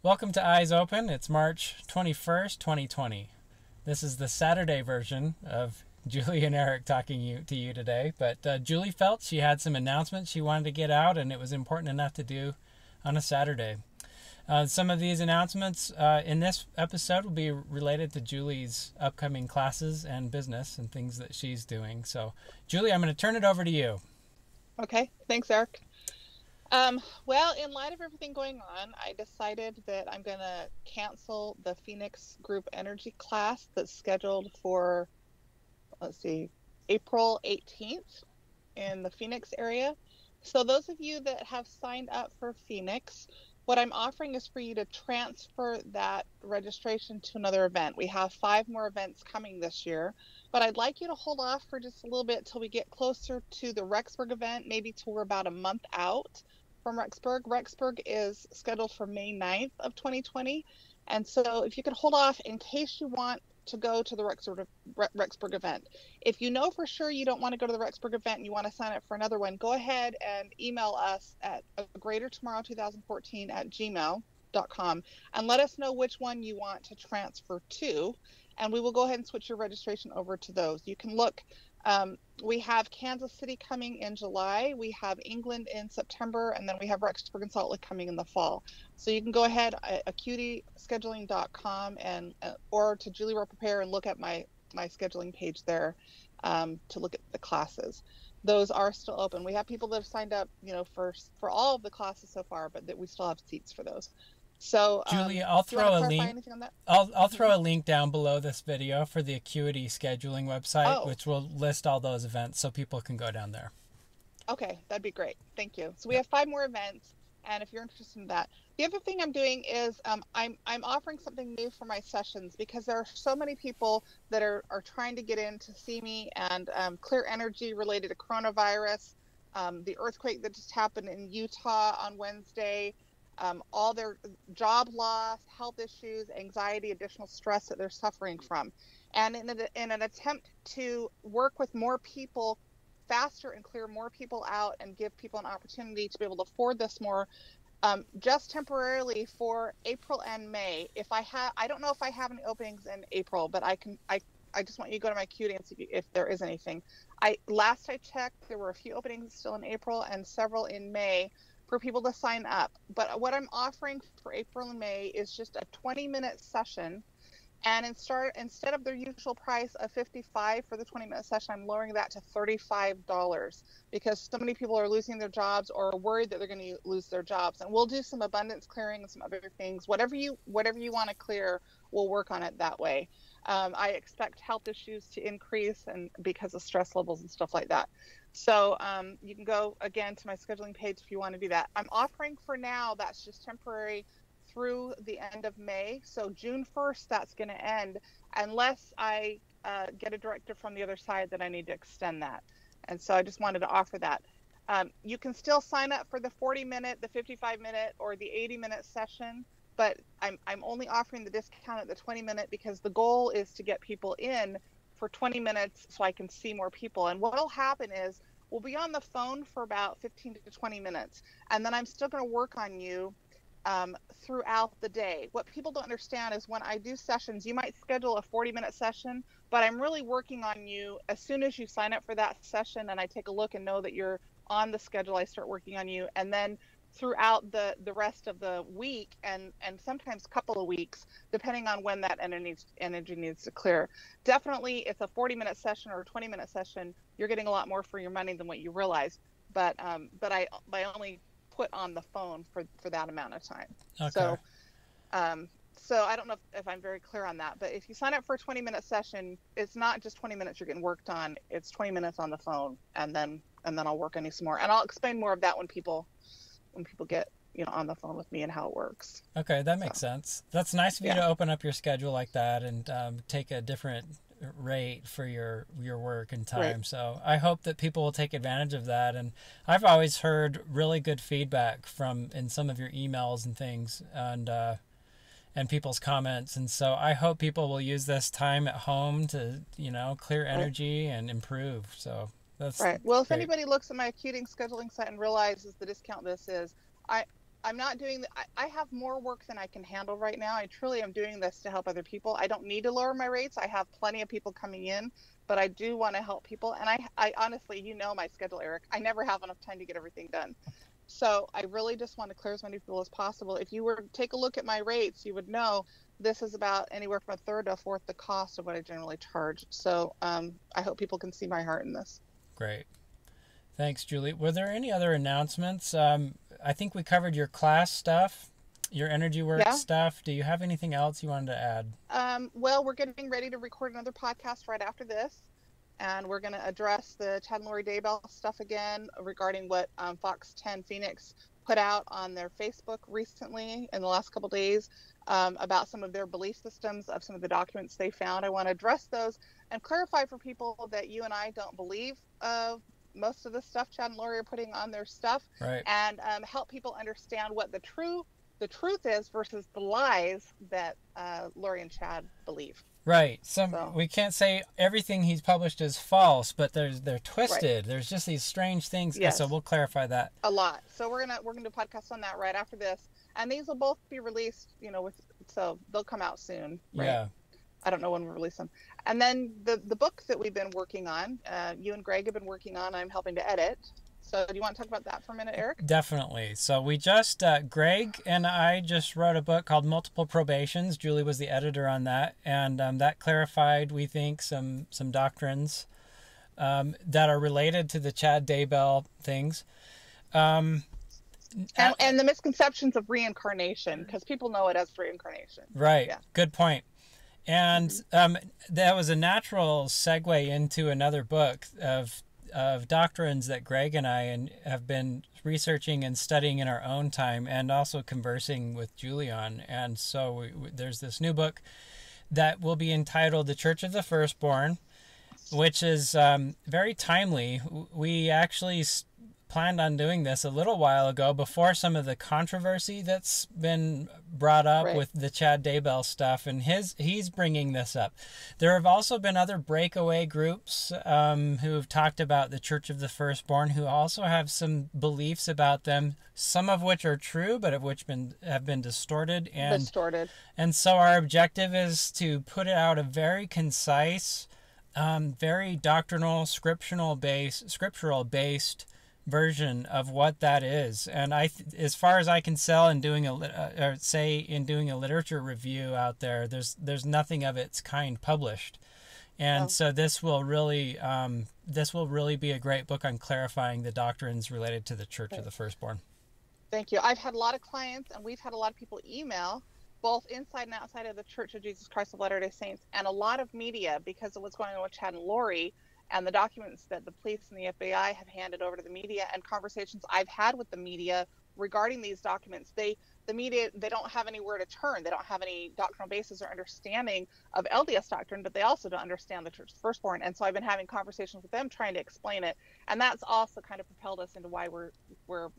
Welcome to Eyes Open. It's March 21st, 2020. This is the Saturday version of Julie and Eric talking to you today. But Julie felt she had some announcements she wanted to get out, and it was important enough to do on a Saturday. Some of these announcements in this episode will be related to Julie's upcoming classes and business and things that she's doing. So, Julie, I'm going to turn it over to you. Okay, thanks, Eric. Well, in light of everything going on, I decided that I'm going to cancel the Phoenix Group Energy class that's scheduled for, let's see, April 18th in the Phoenix area. So those of you that have signed up for Phoenix, what I'm offering is for you to transfer that registration to another event. We have 5 more events coming this year, but I'd like you to hold off for just a little bit till we get closer to the Rexburg event, maybe till we're about a month out from Rexburg. Rexburg is scheduled for May 9th of 2020. And so if you could hold off in case you want to go to the Rexburg event. If you know for sure you don't want to go to the Rexburg event and you want to sign up for another one, go ahead and email us at greatertomorrow2014@gmail.com and let us know which one you want to transfer to, and we will go ahead and switch your registration over to those. You can look. We have Kansas City coming in July, we have England in September, and then we have Rexburg and Salt Lake coming in the fall. So you can go ahead at acuityscheduling.com and or to Julie Rowe Prepare and look at my scheduling page there to look at the classes. Those are still open. We have people that have signed up, for all of the classes so far, but that we still have seats for those. So, Julie, I'll do you want throw to a clarify link. anything on that? I'll throw a link down below this video for the Acuity scheduling website, Oh, which will list all those events so people can go down there. okay, that'd be great. Thank you. So we have 5 more events, and if you're interested in that, the other thing I'm doing is I'm offering something new for my sessions because there are so many people that are trying to get in to see me and clear energy related to coronavirus, the earthquake that just happened in Utah on Wednesday, all their job loss, health issues, anxiety, additional stress that they're suffering from, and in an attempt to work with more people faster and clear more people out and give people an opportunity to be able to afford this more, just temporarily for April and May. I don't know if I have any openings in April, but I just want you to go to my Acuity and see if there is anything. Last I checked, there were a few openings still in April and several in May for people to sign up. But what I'm offering for April and May is just a 20-minute session. And instead of their usual price of $55 for the 20-minute session, I'm lowering that to $35 because so many people are losing their jobs or are worried that they're going to lose their jobs. And we'll do some abundance clearing and some other things. Whatever you want to clear, we'll work on it that way. I expect health issues to increase and because of stress levels and stuff like that. So you can go again to my scheduling page if you want to do that. I'm offering for now, that's just temporary through the end of May. So June 1st, that's going to end unless I get a directive from the other side that I need to extend that. And so I just wanted to offer that. You can still sign up for the 40-minute, the 55-minute, or the 80-minute session, but I'm only offering the discount at the 20-minute because the goal is to get people in for 20 minutes so I can see more people. And what will happen is we'll be on the phone for about 15 to 20 minutes, and then I'm still going to work on you throughout the day. What people don't understand is when I do sessions, you might schedule a 40-minute session, but I'm really working on you as soon as you sign up for that session and I take a look and know that you're on the schedule, I start working on you. And then throughout the rest of the week and sometimes a couple of weeks, depending on when that energy needs to clear. Definitely, it's a 40-minute session or a 20-minute session, you're getting a lot more for your money than what you realize. But I only put on the phone for that amount of time. Okay. So I don't know if I'm very clear on that, but if you sign up for a 20-minute session, it's not just 20 minutes you're getting worked on, it's 20 minutes on the phone, and then I'll work on you some more. And I'll explain more of that when people get on the phone with me and how it works. Okay, that makes sense. That's nice of you to open up your schedule like that and take a different rate for your work and time. Right. So I hope that people will take advantage of that. And I've always heard really good feedback in some of your emails and things and people's comments. And so I hope people will use this time at home to clear energy and improve. So that's right. Well, if great. anybody looks at my Acuity scheduling site and realizes the discount this is, I'm not doing I have more work than I can handle right now. I truly am doing this to help other people. I don't need to lower my rates. I have plenty of people coming in, but I do want to help people. And I honestly, you know my schedule, Eric. I never have enough time to get everything done. So I really just want to clear as many people as possible. If you were to take a look at my rates, you would know this is about anywhere from a third to a fourth the cost of what I generally charge. So I hope people can see my heart in this. Great. Thanks, Julie. Were there any other announcements? I think we covered your class stuff, your Energy Works stuff. Do you have anything else you wanted to add? Well, we're getting ready to record another podcast right after this. And we're going to address the Chad and Lori Daybell stuff again regarding what Fox 10 Phoenix put out on their Facebook recently in the last couple of days about some of their belief systems of some of the documents they found. I want to address those and clarify for people that you and I don't believe most of the stuff Chad and Lori are putting on their stuff, right, and help people understand what the truth is versus the lies that Lori and Chad believe. Right. We can't say everything he's published is false, but they're twisted. Right. There's just these strange things. Yes. So we'll clarify that a lot. So we're gonna do a podcast on that right after this, and these will both be released. So they'll come out soon. Right? Yeah. I don't know when we'll release them. And then the book that we've been working on, you and Greg have been working on. I'm helping to edit. So do you want to talk about that for a minute, Eric? Definitely. So we just, Greg and I just wrote a book called Multiple Probations. Julie was the editor on that. And that clarified, we think, some doctrines that are related to the Chad Daybell things. And the misconceptions of reincarnation, because people know it as reincarnation. Right. Yeah. Good point. And that was a natural segue into another book of doctrines that Greg and I have been researching and studying in our own time, and also conversing with Julie on. And so there's this new book that will be entitled The Church of the Firstborn, which is very timely. We actually planned on doing this a little while ago, before some of the controversy that's been brought up right. with the Chad Daybell stuff, and he's bringing this up. There have also been other breakaway groups who have talked about the Church of the Firstborn, who also have some beliefs about them, some of which are true, but of which have been distorted. And so our objective is to put out a very concise, very doctrinal, scriptural based version of what that is. And as far as I can tell, in doing a literature review out there, there's nothing of its kind published. And so this will really be a great book on clarifying the doctrines related to the Church of the Firstborn. Thank you. I've had a lot of clients, and we've had a lot of people email, both inside and outside of the Church of Jesus Christ of Latter-day Saints, and a lot of media, because of what's going on with Chad and Lori and the documents that the police and the FBI have handed over to the media, and conversations I've had with the media regarding these documents. The media, they don't have anywhere to turn. They don't have any doctrinal basis or understanding of LDS doctrine, but they also don't understand the Church of the Firstborn. And so I've been having conversations with them trying to explain it. And that's also kind of propelled us into why we're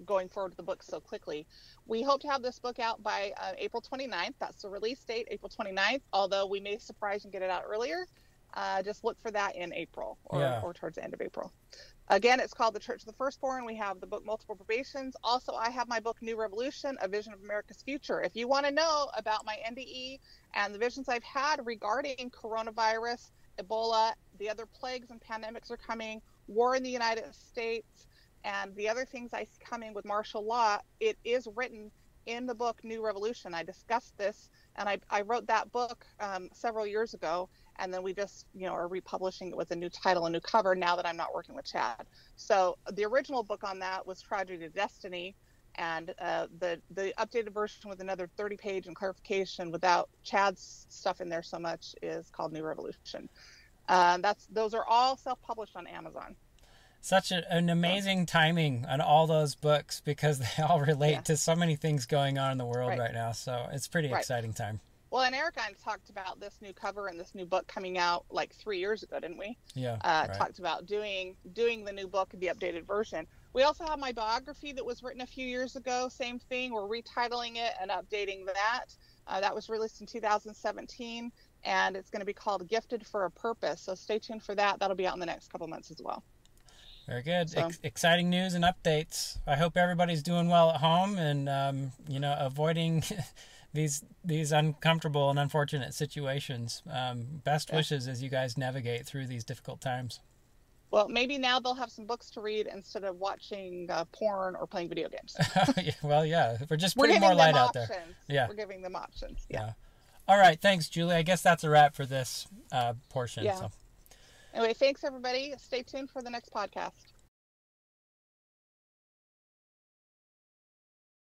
going forward with the book so quickly. We hope to have this book out by April 29th. That's the release date, April 29th, although we may surprise and get it out earlier. Just look for that in April or towards the end of April. Again, it's called The Church of the Firstborn. We have the book Multiple Probations. Also, I have my book New Revolution, A Vision of America's Future. If you want to know about my NDE and the visions I've had regarding coronavirus, Ebola, the other plagues and pandemics are coming, war in the United States, and the other things I see coming with martial law, it is written in the book New Revolution. I discussed this, and I wrote that book several years ago, and then we just are republishing it with a new title, a new cover, now that I'm not working with Chad. So the original book on that was Tragedy of Destiny, and the updated version with another 30-page and clarification without Chad's stuff in there so much is called New Revolution. Those are all self-published on Amazon. Such an amazing timing on all those books, because they all relate to so many things going on in the world right now. So it's pretty exciting time. Well, and Eric and I talked about this new cover and this new book coming out like 3 years ago, didn't we? Yeah. Talked about doing the new book, the updated version. We also have my biography that was written a few years ago. Same thing. We're retitling it and updating that. That was released in 2017, and it's going to be called Gifted for a Purpose. So stay tuned for that. That'll be out in the next couple months as well. Very good. So. Exciting news and updates. I hope everybody's doing well at home and avoiding these uncomfortable and unfortunate situations. Best wishes as you guys navigate through these difficult times. Well, maybe now they'll have some books to read instead of watching porn or playing video games. Well, yeah, we're just putting more light out there. Yeah, we're giving them options. Yeah. All right, thanks, Julie. I guess that's a wrap for this portion. Yeah. So. Anyway, thanks everybody. Stay tuned for the next podcast.